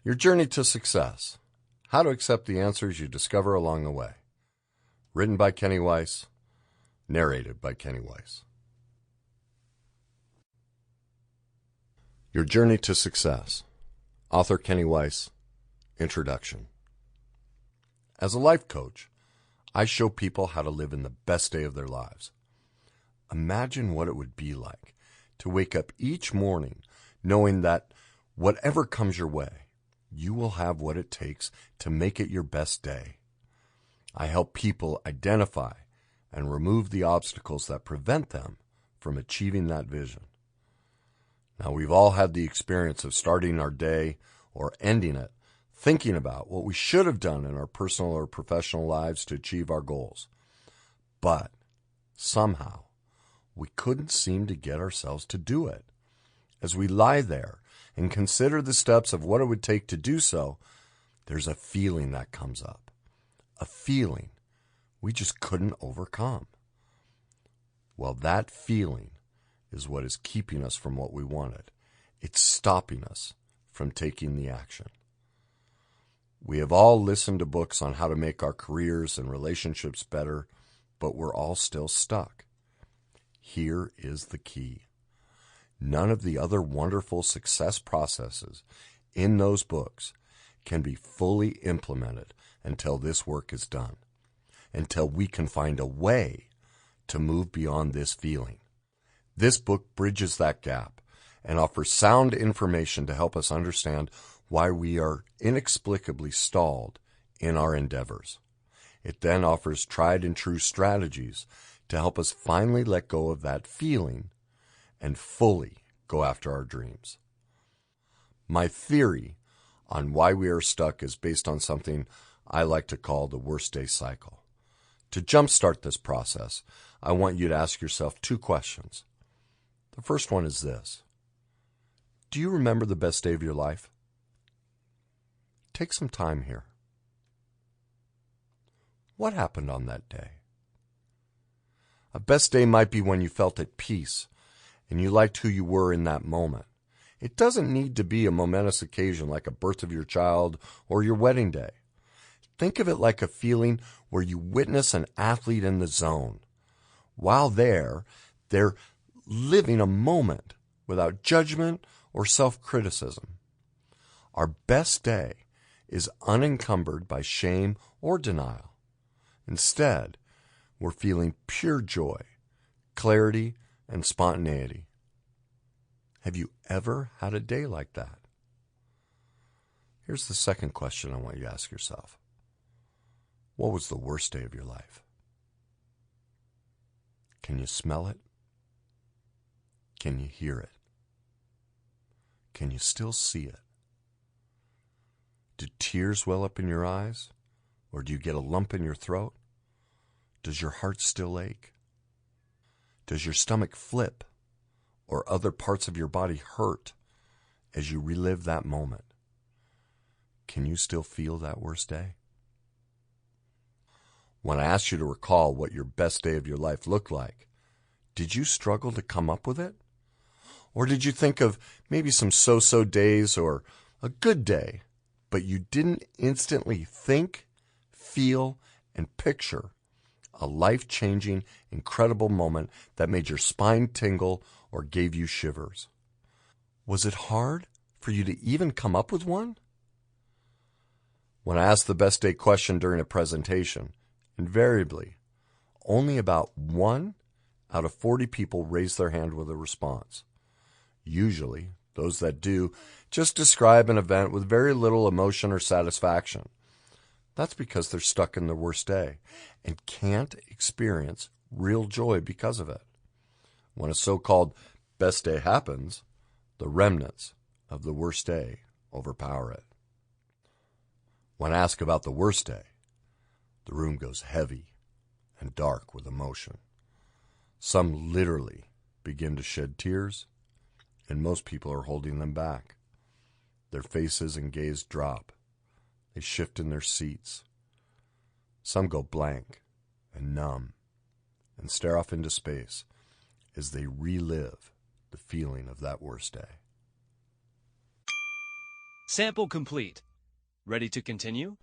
Your Journey to Success. How to Accept the Answers You Discover Along the Way. Written by Kenny Weiss. Narrated by Kenny Weiss. Your Journey to Success. Author Kenny Weiss. Introduction. As a life coach, I show people how to live in the best day of their lives. Imagine what it would be like to wake up each morning knowing that whatever comes your way, you will have what it takes to make it your best day. I help people identify and remove the obstacles that prevent them from achieving that vision. Now, we've all had the experience of starting our day or ending it thinking about what we should have done in our personal or professional lives to achieve our goals. But somehow, we couldn't seem to get ourselves to do it. As we lie there and consider the steps of what it would take to do so, there's a feeling that comes up. A feeling we just couldn't overcome. Well, that feeling is what is keeping us from what we wanted. It's stopping us from taking the action. We have all listened to books on how to make our careers and relationships better, but we're all still stuck. Here is the key. None of the other wonderful success processes in those books can be fully implemented until this work is done, until we can find a way to move beyond this feeling. This book bridges that gap and offers sound information to help us understand why we are inexplicably stalled in our endeavors. It then offers tried and true strategies to help us finally let go of that feeling and fully go after our dreams. My theory on why we are stuck is based on something I like to call the worst day cycle. To jumpstart this process, I want you to ask yourself two questions. The first one is this: do you remember the best day of your life? Take some time here. What happened on that day? A best day might be when you felt at peace and you liked who you were in that moment. It doesn't need to be a momentous occasion like a birth of your child or your wedding day. Think of it like a feeling where you witness an athlete in the zone. While they're living a moment without judgment or self-criticism. Our best day is unencumbered by shame or denial. Instead, we're feeling pure joy, clarity, and spontaneity. Have you ever had a day like that? Here's the second question I want you to ask yourself. What was the worst day of your life? Can you smell it? Can you hear it? Can you still see it? Do tears well up in your eyes? Or do you get a lump in your throat? Does your heart still ache? Does your stomach flip or other parts of your body hurt as you relive that moment? Can you still feel that worst day? When I asked you to recall what your best day of your life looked like, did you struggle to come up with it? Or did you think of maybe some so-so days or a good day, but you didn't instantly think, feel, and picture a life-changing, incredible moment that made your spine tingle or gave you shivers? Was it hard for you to even come up with one? When I ask the best day question during a presentation, invariably, only about 1 out of 40 people raise their hand with a response. Usually, those that do just describe an event with very little emotion or satisfaction. That's because they're stuck in the worst day and can't experience real joy because of it. When a so-called best day happens, the remnants of the worst day overpower it. When asked about the worst day, the room goes heavy and dark with emotion. Some literally begin to shed tears, and most people are holding them back. Their faces and gaze drop. They shift in their seats. Some go blank and numb and stare off into space as they relive the feeling of that worst day. Sample complete. Ready to continue?